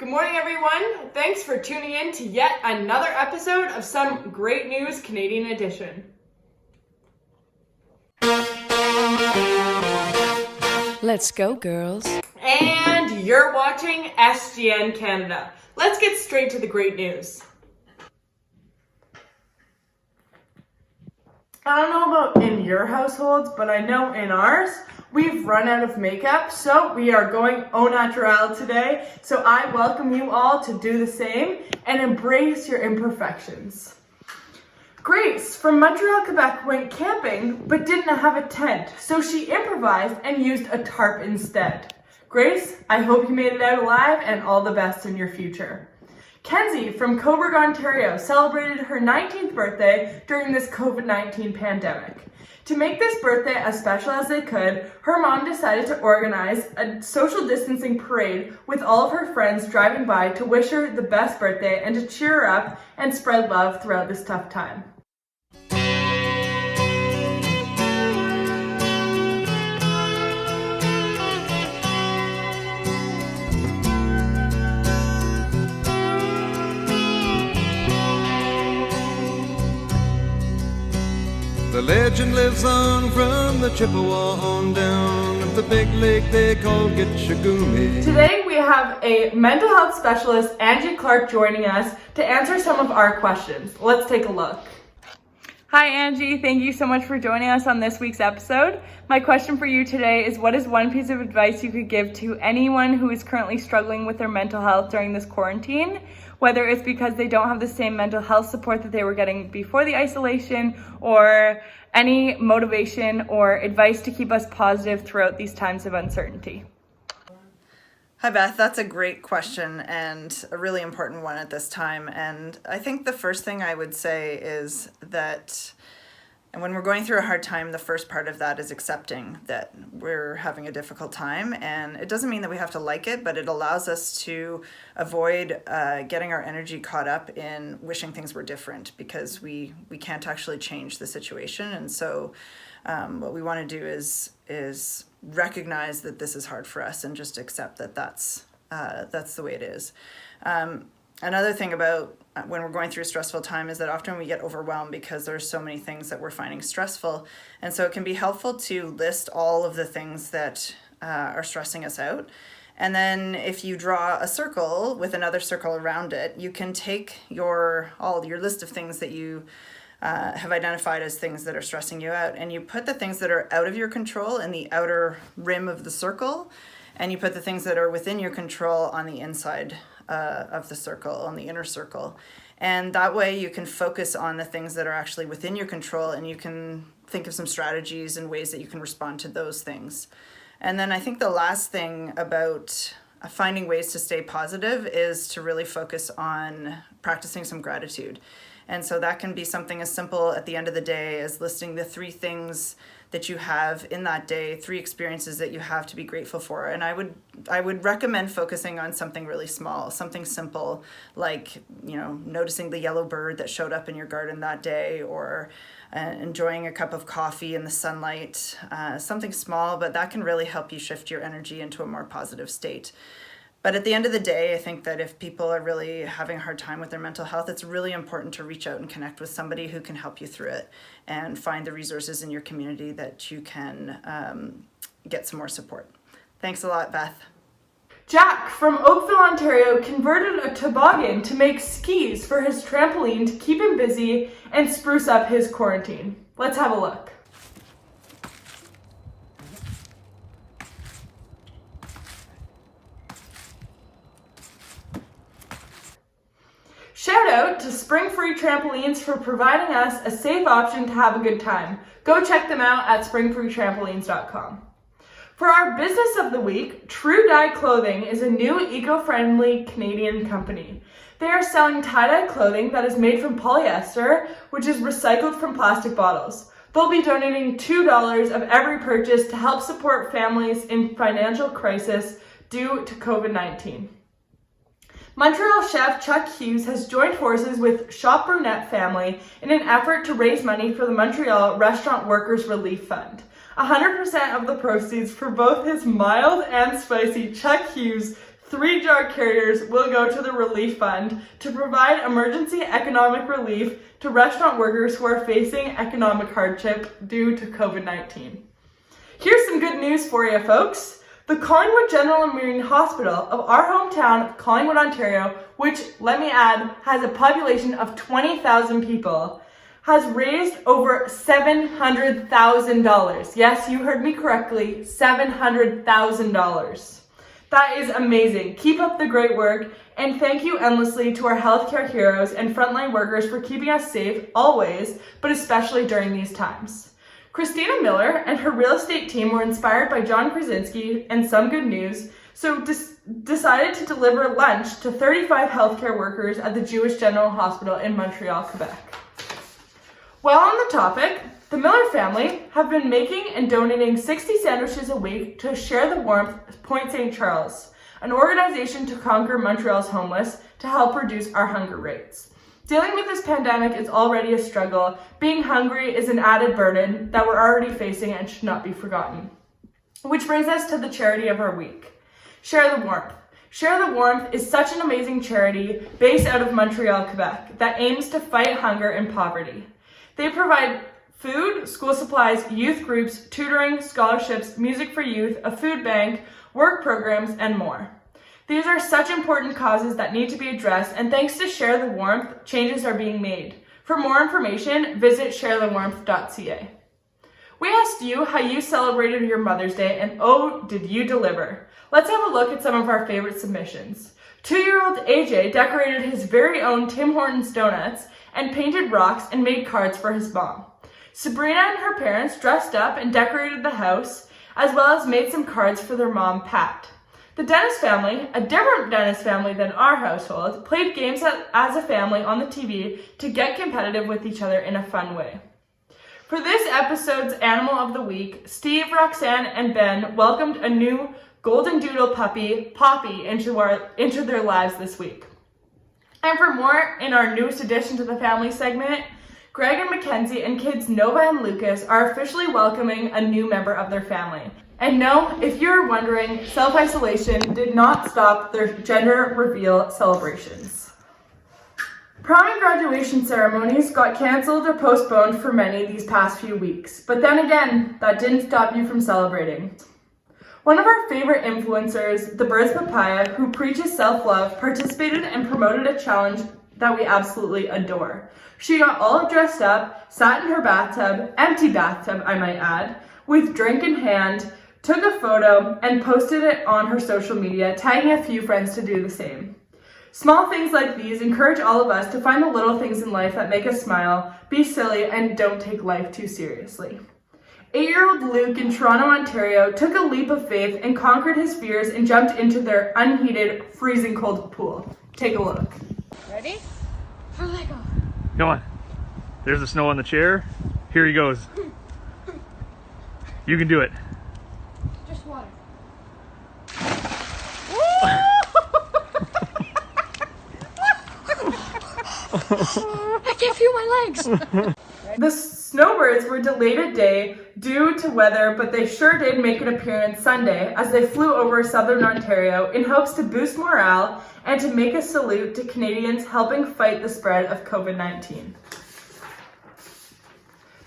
Good morning, everyone. Thanks for tuning in to yet another episode of Some Great News Canadian Edition. Let's go, girls. And you're watching SGN Canada. Let's get straight to the great news. I don't know about in your households, but I know in ours, we've run out of makeup, so we are going au naturel today. So I welcome you all to do the same and embrace your imperfections. Grace from Montreal, Quebec went camping, but didn't have a tent, so she improvised and used a tarp instead. Grace, I hope you made it out alive and all the best in your future. Kenzie from Cobourg, Ontario celebrated her 19th birthday during this COVID-19 pandemic. To make this birthday as special as they could, her mom decided to organize a social distancing parade with all of her friends driving by to wish her the best birthday and to cheer her up and spread love throughout this tough time. The legend lives on from the Chippewa on down of the big lake they call Gitchagumi. Today we have a mental health specialist, Angie Clark, joining us to answer some of our questions. Let's take a look. Hi Angie, thank you so much for joining us on this week's episode. My question for you today is, what is one piece of advice you could give to anyone who is currently struggling with their mental health during this quarantine? Whether it's because they don't have the same mental health support that they were getting before the isolation, or any motivation or advice to keep us positive throughout these times of uncertainty. Hi Beth, that's a great question and a really important one at this time. And I think the first thing I would say is that, and when we're going through a hard time, the first part of that is accepting that we're having a difficult time. And it doesn't mean that we have to like it, but it allows us to avoid getting our energy caught up in wishing things were different, because we can't actually change the situation. And so what we want to do is recognize that this is hard for us and just accept that that's the way it is. Another thing about when we're going through a stressful time is that often we get overwhelmed because there's so many things that we're finding stressful. And so it can be helpful to list all of the things that are stressing us out. And then if you draw a circle with another circle around it, you can take all your list of things that you have identified as things that are stressing you out, and you put the things that are out of your control in the outer rim of the circle, and you put the things that are within your control on the inside of the circle, on the inner circle. And that way you can focus on the things that are actually within your control, and you can think of some strategies and ways that you can respond to those things. And then I think the last thing about finding ways to stay positive is to really focus on practicing some gratitude. And so that can be something as simple at the end of the day as listing the 3 things that you have in that day, 3 experiences that you have to be grateful for. And I would recommend focusing on something really small, something simple, like, noticing the yellow bird that showed up in your garden that day, or enjoying a cup of coffee in the sunlight, something small, but that can really help you shift your energy into a more positive state. But at the end of the day, I think that if people are really having a hard time with their mental health, it's really important to reach out and connect with somebody who can help you through it, and find the resources in your community that you can get some more support. Thanks a lot, Beth. Jack from Oakville, Ontario converted a toboggan to make skis for his trampoline to keep him busy and spruce up his quarantine. Let's have a look. Shout out to Spring Free Trampolines for providing us a safe option to have a good time. Go check them out at springfreetrampolines.com. For our business of the week, True Dye Clothing is a new eco-friendly Canadian company. They are selling tie-dye clothing that is made from polyester, which is recycled from plastic bottles. They'll be donating $2 of every purchase to help support families in financial crisis due to COVID-19. Montreal chef Chuck Hughes has joined forces with Shop Brunette family in an effort to raise money for the Montreal Restaurant Workers Relief Fund. 100% of the proceeds for both his mild and spicy Chuck Hughes 3 jar carriers will go to the relief fund to provide emergency economic relief to restaurant workers who are facing economic hardship due to COVID-19. Here's some good news for you, folks. The Collingwood General and Marine Hospital of our hometown of Collingwood, Ontario, which, let me add, has a population of 20,000 people, has raised over $700,000. Yes, you heard me correctly, $700,000. That is amazing. Keep up the great work, and thank you endlessly to our healthcare heroes and frontline workers for keeping us safe always, but especially during these times. Christina Miller and her real estate team were inspired by John Krasinski and some good news, so decided to deliver lunch to 35 healthcare workers at the Jewish General Hospital in Montreal, Quebec. While on the topic, the Miller family have been making and donating 60 sandwiches a week to Share the Warmth Point St. Charles, an organization to conquer Montreal's homeless to help reduce our hunger rates. Dealing with this pandemic is already a struggle. Being hungry is an added burden that we're already facing and should not be forgotten. Which brings us to the charity of our week. Share the Warmth. Share the Warmth is such an amazing charity based out of Montreal, Quebec, that aims to fight hunger and poverty. They provide food, school supplies, youth groups, tutoring, scholarships, music for youth, a food bank, work programs, and more. These are such important causes that need to be addressed, and thanks to Share the Warmth, changes are being made. For more information, visit sharethewarmth.ca. We asked you how you celebrated your Mother's Day, and oh, did you deliver? Let's have a look at some of our favorite submissions. 2-year-old AJ decorated his very own Tim Hortons donuts and painted rocks and made cards for his mom. Sabrina and her parents dressed up and decorated the house, as well as made some cards for their mom, Pat. The Dennis family, a different Dennis family than our household, played games as a family on the TV to get competitive with each other in a fun way. For this episode's Animal of the Week, Steve, Roxanne, and Ben welcomed a new golden doodle puppy, Poppy, into their lives this week. And for more in our newest addition to the family segment, Greg and Mackenzie and kids Nova and Lucas are officially welcoming a new member of their family. And no, if you're wondering, self-isolation did not stop their gender reveal celebrations. Prom and graduation ceremonies got canceled or postponed for many these past few weeks, but then again, that didn't stop you from celebrating. One of our favorite influencers, the Birds Papaya, who preaches self-love, participated and promoted a challenge that we absolutely adore. She got all dressed up, sat in her bathtub, empty bathtub I might add, with drink in hand, took a photo, and posted it on her social media, tagging a few friends to do the same. Small things like these encourage all of us to find the little things in life that make us smile, be silly, and don't take life too seriously. 8-year-old Luke in Toronto, Ontario took a leap of faith and conquered his fears and jumped into their unheated, freezing cold pool. Take a look. Ready? For Lego. Come on. There's the snow on the chair. Here he goes. You can do it. Just water. I can't feel my legs. The snowbirds were delayed a day due to weather, but they sure did make an appearance Sunday as they flew over southern Ontario in hopes to boost morale and to make a salute to Canadians helping fight the spread of COVID-19.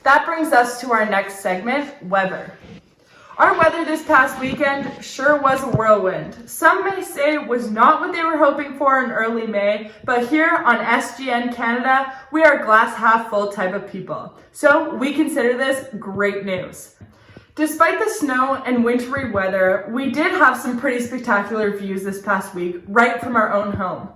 That brings us to our next segment, weather. Our weather this past weekend sure was a whirlwind. Some may say it was not what they were hoping for in early May, but here on SGN Canada, we are glass half full type of people. So we consider this great news. Despite the snow and wintry weather, we did have some pretty spectacular views this past week, right from our own home.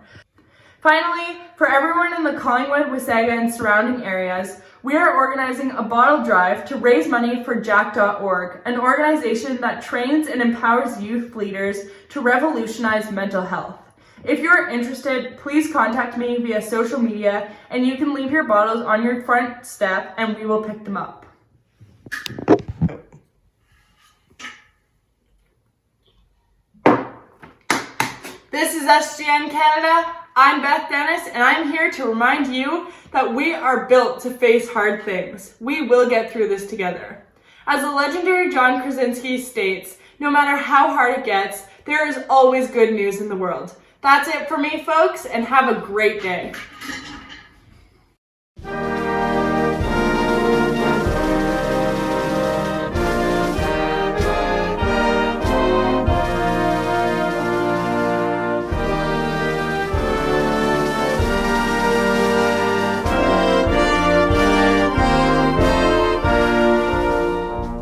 Finally, for everyone in the Collingwood, Wasaga, and surrounding areas, we are organizing a bottle drive to raise money for Jack.org, an organization that trains and empowers youth leaders to revolutionize mental health. If you're interested, please contact me via social media, and you can leave your bottles on your front step and we will pick them up. This is SGN Canada. I'm Beth Dennis, and I'm here to remind you that we are built to face hard things. We will get through this together. As the legendary John Krasinski states, no matter how hard it gets, there is always good news in the world. That's it for me, folks, and have a great day.